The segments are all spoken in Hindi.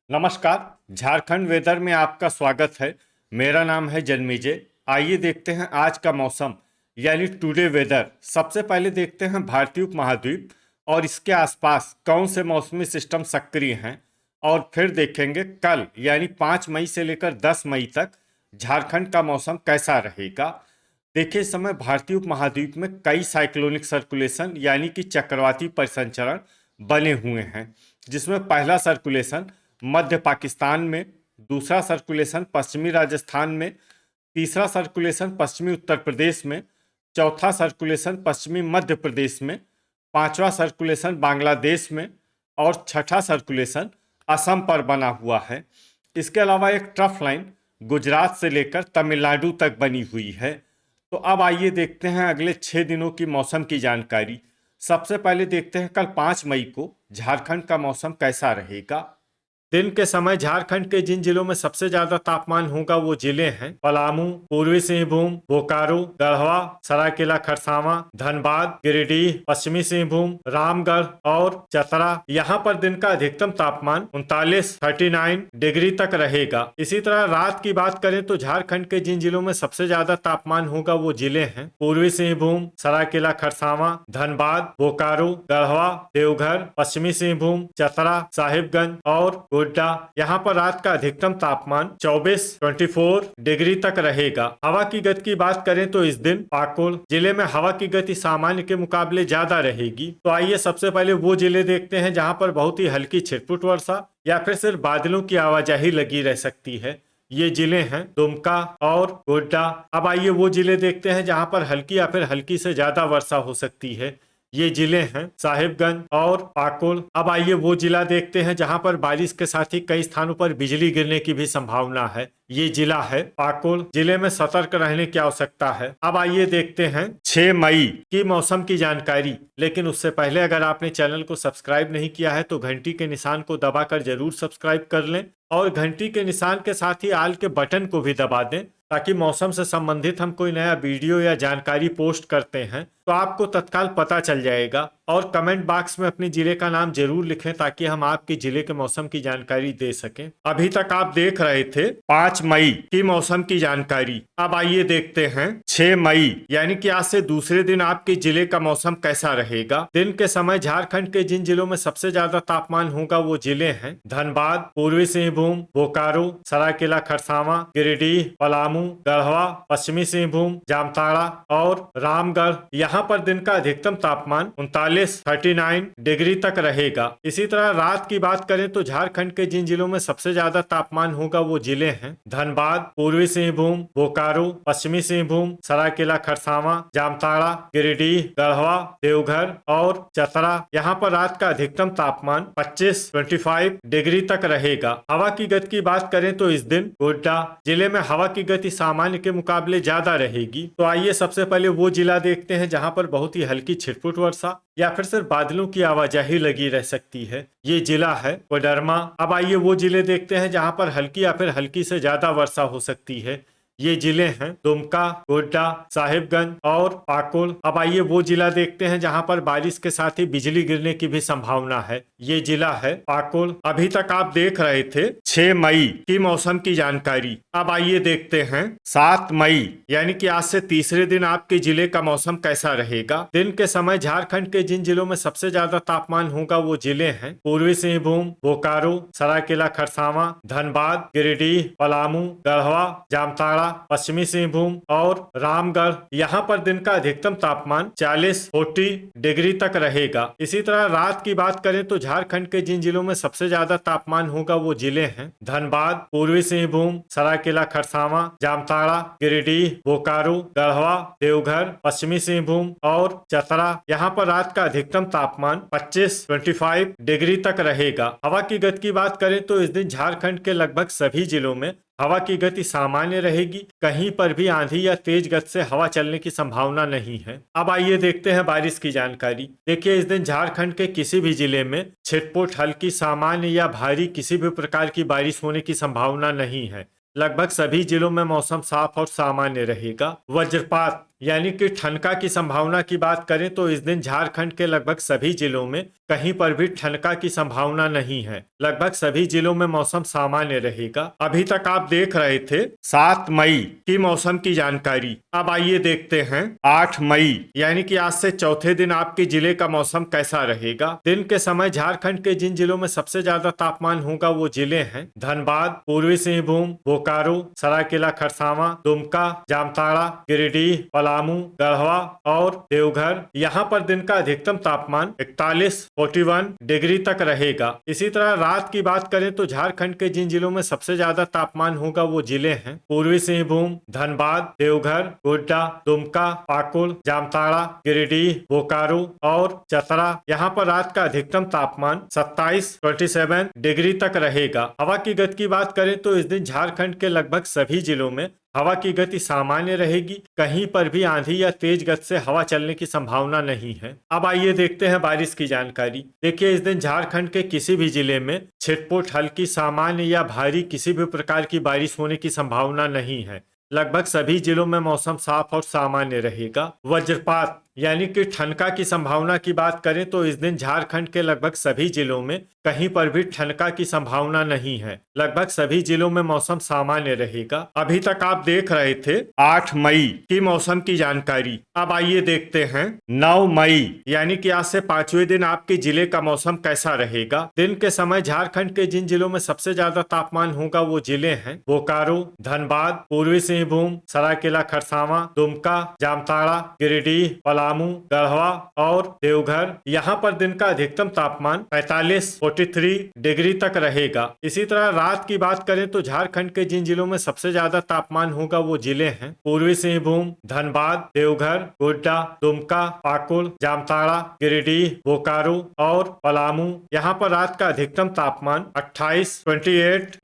नमस्कार। झारखंड वेदर में आपका स्वागत है। मेरा नाम है जन्मेजय। आइए देखते हैं आज का मौसम यानी टुडे वेदर। सबसे पहले देखते हैं भारतीय उपमहाद्वीप और इसके आसपास कौन से मौसमी सिस्टम सक्रिय हैं, और फिर देखेंगे कल यानी 5 मई से लेकर 10 मई तक झारखंड का मौसम कैसा रहेगा। देखिए, इस समय भारतीय उपमहाद्वीप में कई साइक्लोनिक सर्कुलेशन यानी कि चक्रवाती परिसंचरण बने हुए हैं, जिसमें पहला सर्कुलेशन मध्य पाकिस्तान में, दूसरा सर्कुलेशन पश्चिमी राजस्थान में, तीसरा सर्कुलेशन पश्चिमी उत्तर प्रदेश में, चौथा सर्कुलेशन पश्चिमी मध्य प्रदेश में, पांचवा सर्कुलेशन बांग्लादेश में और छठा सर्कुलेशन असम पर बना हुआ है। इसके अलावा एक ट्रफ लाइन गुजरात से लेकर तमिलनाडु तक बनी हुई है। तो अब आइए देखते हैं अगले 6 दिनों की मौसम की जानकारी। सबसे पहले देखते हैं कल 5 मई को झारखंड का मौसम कैसा रहेगा। दिन के समय झारखंड के जिन जिलों में सबसे ज्यादा तापमान होगा वो जिले हैं पलामू, पूर्वी सिंहभूम, बोकारो, गढ़वा, सरायकेला खरसावां, धनबाद, गिरिडीह, पश्चिमी सिंहभूम, रामगढ़ और चतरा। यहाँ पर दिन का अधिकतम तापमान 39 डिग्री तक रहेगा। इसी तरह रात की बात करें तो झारखंड के जिन जिलों में सबसे ज्यादा तापमान होगा वो जिले हैं पूर्वी सिंहभूम, सरायकेला खरसावां, धनबाद, बोकारो, गढ़वा, देवघर, पश्चिमी सिंहभूम, चतरा, साहिबगंज और गोड्डा। यहाँ पर रात का अधिकतम तापमान 24 डिग्री तक रहेगा। हवा की गति की बात करें तो इस दिन पाकुड़ जिले में हवा की गति सामान्य के मुकाबले ज्यादा रहेगी। तो आइए सबसे पहले वो जिले देखते हैं जहाँ पर बहुत ही हल्की छिटपुट वर्षा या फिर सिर्फ बादलों की आवाजाही लगी रह सकती है। ये जिले हैं दुमका और गोड्डा। अब आइए वो जिले देखते हैं जहाँ पर हल्की या फिर हल्की से ज्यादा वर्षा हो सकती है। ये जिले हैं साहिबगंज और पाकुड़। अब आइए वो जिला देखते हैं जहां पर बारिश के साथ ही कई स्थानों पर बिजली गिरने की भी संभावना है। ये जिला है पाकुड़। जिले में सतर्क रहने की आवश्यकता है। अब आइए देखते हैं 6 मई की मौसम की जानकारी। लेकिन उससे पहले अगर आपने चैनल को सब्सक्राइब नहीं किया है तो घंटी के निशान को दबाकर जरूर सब्सक्राइब कर लें और घंटी के निशान के साथ ही आल के बटन को भी दबा दें, ताकि मौसम से संबंधित हम कोई नया वीडियो या जानकारी पोस्ट करते हैं तो आपको तत्काल पता चल जाएगा। और कमेंट बॉक्स में अपने जिले का नाम जरूर लिखें ताकि हम आपके जिले के मौसम की जानकारी दे सकें। अभी तक आप देख रहे थे 5 मई की मौसम की जानकारी। अब आइए देखते हैं 6 मई यानी कि आज से दूसरे दिन आपके जिले का मौसम कैसा रहेगा। दिन के समय झारखंड के जिन जिलों में सबसे ज्यादा तापमान होगा वो जिले हैं धनबाद, पूर्वी सिंहभूम, बोकारो, सरायकेला खरसावां, गिरिडीह, पलामू, गढ़वा, पश्चिमी सिंहभूम, जामताड़ा और रामगढ़। यहाँ पर दिन का अधिकतम तापमान 39 डिग्री तक रहेगा। इसी तरह रात की बात करें तो झारखंड के जिन जिलों में सबसे ज्यादा तापमान होगा वो जिले हैं धनबाद, पूर्वी सिंहभूम, बोकारो, पश्चिमी सिंहभूम, सरायकेला खरसावां, जामताड़ा, गिरिडीह, गढ़वा, देवघर और चतरा। यहाँ पर रात का अधिकतम तापमान 25 डिग्री तक रहेगा। हवा की गति की बात करें तो इस दिन गोड्डा जिले में हवा की गति सामान्य के मुकाबले ज्यादा रहेगी। तो आइए सबसे पहले वो जिला देखते हैं जहाँ पर बहुत ही हल्की छिटपुट वर्षा या फिर सिर्फ बादलों की आवाजाही लगी रह सकती है। ये जिला है कोडरमा। अब आइए वो जिले देखते हैं जहाँ पर हल्की या फिर हल्की से ज्यादा वर्षा हो सकती है। ये जिले हैं दुमका, गोड्डा, साहिबगंज और पाकुड़। अब आइए वो जिला देखते हैं जहां पर बारिश के साथ ही बिजली गिरने की भी संभावना है। ये जिला है पाकुड़। अभी तक आप देख रहे थे 6 मई की मौसम की जानकारी। अब आइए देखते हैं 7 मई यानी कि आज से तीसरे दिन आपके जिले का मौसम कैसा रहेगा। दिन के समय झारखंड के जिन जिलों में सबसे ज्यादा तापमान होगा वो जिले हैं पूर्वी सिंहभूम, बोकारो, सरायकेला खरसावां, धनबाद, गिरिडीह, पलामू, गढ़वा, जामताड़ा, पश्चिमी सिंहभूम और रामगढ़। यहाँ पर दिन का अधिकतम तापमान 40 डिग्री तक रहेगा। इसी तरह रात की बात करें तो झारखंड के जिन जिलों में सबसे ज्यादा तापमान होगा वो जिले हैं धनबाद, पूर्वी सिंहभूम, सरायकेला खरसावां, जामताड़ा, गिरिडीह, बोकारो, गढ़वा, देवघर, पश्चिमी सिंहभूम और चतरा। यहाँ पर रात का अधिकतम तापमान 25 डिग्री तक रहेगा। हवा की गति की बात करें तो इस दिन झारखंड के लगभग सभी जिलों में हवा की गति सामान्य रहेगी। कहीं पर भी आंधी या तेज गति से हवा चलने की संभावना नहीं है। अब आइए देखते हैं बारिश की जानकारी। देखिए, इस दिन झारखंड के किसी भी जिले में छिटपुट, हल्की, सामान्य या भारी किसी भी प्रकार की बारिश होने की संभावना नहीं है। लगभग सभी जिलों में मौसम साफ और सामान्य रहेगा। वज्रपात यानी कि ठनका की संभावना की बात करें तो इस दिन झारखंड के लगभग सभी जिलों में कहीं पर भी ठनका की संभावना नहीं है। लगभग सभी जिलों में मौसम सामान्य रहेगा। अभी तक आप देख रहे थे 7 मई की मौसम की जानकारी। अब आइए देखते हैं 8 मई यानी कि आज से चौथे दिन आपके जिले का मौसम कैसा रहेगा। दिन के समय झारखंड के जिन जिलों में सबसे ज्यादा तापमान होगा वो जिले हैं धनबाद, पूर्वी सिंहभूम, बोकारो, सरायकेला खरसावां, दुमका, जामताड़ा, गिरिडीह, पलामू, गढ़वा और देवघर। यहाँ पर दिन का अधिकतम तापमान 41 डिग्री तक रहेगा। इसी तरह रात की बात करें तो झारखंड के जिन जिलों में सबसे ज्यादा तापमान होगा वो जिले हैं पूर्वी सिंहभूम, धनबाद, देवघर, गोड्डा, दुमका, पाकुड़, जामताड़ा, गिरिडीह, बोकारो और चतरा। यहाँ पर रात का अधिकतम तापमान 27 डिग्री तक रहेगा। हवा की गति की बात करें तो इस दिन झारखंड के लगभग सभी जिलों में हवा की गति सामान्य रहेगी। कहीं पर भी आंधी या तेज गति से हवा चलने की संभावना नहीं है। अब आइए देखते हैं बारिश की जानकारी। देखिए इस दिन झारखंड के किसी भी जिले में छिटपुट, हल्की, सामान्य या भारी किसी भी प्रकार की बारिश होने की संभावना नहीं है। लगभग सभी जिलों में मौसम साफ और सामान्य रहेगा। वज्रपात यानी कि ठनका की संभावना की बात करें तो इस दिन झारखंड के लगभग सभी जिलों में कहीं पर भी ठनका की संभावना नहीं है। लगभग सभी जिलों में मौसम सामान्य रहेगा। अभी तक आप देख रहे थे 8 मई की मौसम की जानकारी। अब आइए देखते हैं 9 मई यानी कि आज से 5वें दिन आपके जिले का मौसम कैसा रहेगा। दिन के समय झारखंड के जिन जिलों में सबसे ज्यादा तापमान होगा वो जिले हैं बोकारो, धनबाद, पूर्वी सिंहभूम, सरायकेला खरसावां, दुमका, जामताड़ा, गिरिडीह, पलामू, गढ़वा और देवघर। यहाँ पर दिन का अधिकतम तापमान 43 डिग्री तक रहेगा। इसी तरह रात की बात करें तो झारखंड के जिन जिलों में सबसे ज्यादा तापमान होगा वो जिले हैं पूर्वी सिंहभूम, धनबाद, देवघर, गोड्डा, दुमका, पाकुड़, जामताड़ा, गिरिडीह, बोकारो और पलामू। यहाँ पर रात का अधिकतम तापमान 28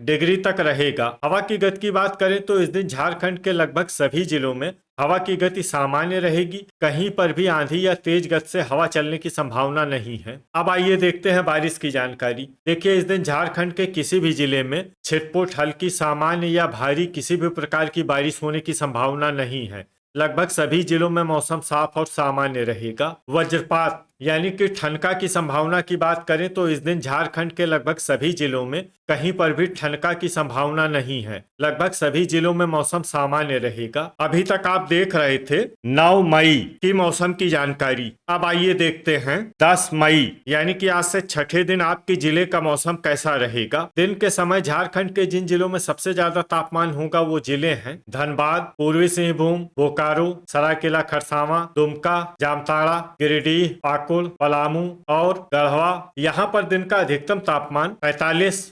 डिग्री तक रहेगा। हवा की गति की बात करें तो इस दिन झारखंड के लगभग सभी जिलों में हवा की गति सामान्य रहेगी। कहीं पर भी आंधी या तेज गति से हवा चलने की संभावना नहीं है। अब आइए देखते हैं बारिश की जानकारी। देखिए इस दिन झारखंड के किसी भी जिले में छिटपुट, हल्की, सामान्य या भारी किसी भी प्रकार की बारिश होने की संभावना नहीं है। लगभग सभी जिलों में मौसम साफ और सामान्य रहेगा। वज्रपात यानी कि ठनका की संभावना की बात करें तो इस दिन झारखंड के लगभग सभी जिलों में कहीं पर भी ठनका की संभावना नहीं है। लगभग सभी जिलों में मौसम सामान्य रहेगा। अभी तक आप देख रहे थे 9 मई की मौसम की जानकारी। अब आइए देखते हैं 10 मई यानी कि आज से छठे दिन आपके जिले का मौसम कैसा रहेगा। दिन के समय झारखंड के जिन जिलों में सबसे ज्यादा तापमान होगा वो जिले हैं धनबाद, पूर्वी सिंहभूम, बोकारो, सरायकेला खरसावां, दुमका, जामताड़ा, गिरिडीह, पाकुड़, पलामू और गढ़वा। यहाँ पर दिन का अधिकतम तापमान 43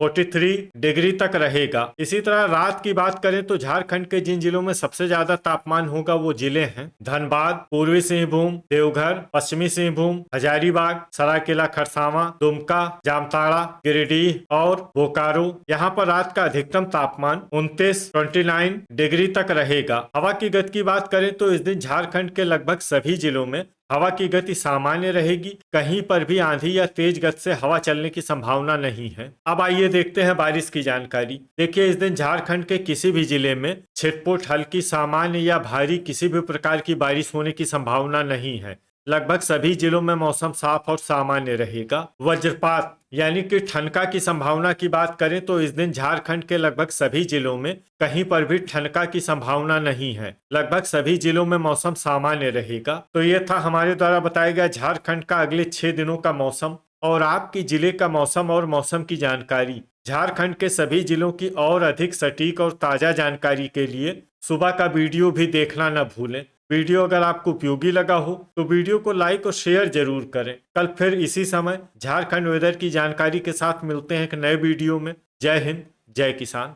डिग्री तक रहेगा। इसी तरह रात की बात करें तो झारखंड के जिन जिलों में सबसे ज्यादा तापमान होगा वो जिले हैं धनबाद, पूर्वी सिंहभूम, देवघर, पश्चिमी सिंहभूम, हजारीबाग, सरायकेला खरसावां, दुमका, जामताड़ा, गिरिडीह और बोकारो। यहाँ पर रात का अधिकतम तापमान 29 डिग्री तक रहेगा। हवा की गति की बात करें तो इस दिन झारखंड के लगभग सभी जिलों में हवा की गति सामान्य रहेगी। कहीं पर भी आंधी या तेज गति से हवा चलने की संभावना नहीं है। अब आइए देखते हैं बारिश की जानकारी। देखिए इस दिन झारखंड के किसी भी जिले में छिटपुट, हल्की, सामान्य या भारी किसी भी प्रकार की बारिश होने की संभावना नहीं है। लगभग सभी जिलों में मौसम साफ और सामान्य रहेगा। वज्रपात यानी कि ठनका की संभावना की बात करें तो इस दिन झारखंड के लगभग सभी जिलों में कहीं पर भी ठनका की संभावना नहीं है। लगभग सभी जिलों में मौसम सामान्य रहेगा। तो ये था हमारे द्वारा बताया गया झारखंड का अगले 6 दिनों का मौसम और आपकी जिले का मौसम और मौसम की जानकारी। झारखंड के सभी जिलों की और अधिक सटीक और ताजा जानकारी के लिए सुबह का वीडियो भी देखना न भूलें। वीडियो अगर आपको उपयोगी लगा हो तो वीडियो को लाइक और शेयर जरूर करें। कल फिर इसी समय झारखंड वेदर की जानकारी के साथ मिलते हैं एक नए वीडियो में। जय हिंद, जय किसान।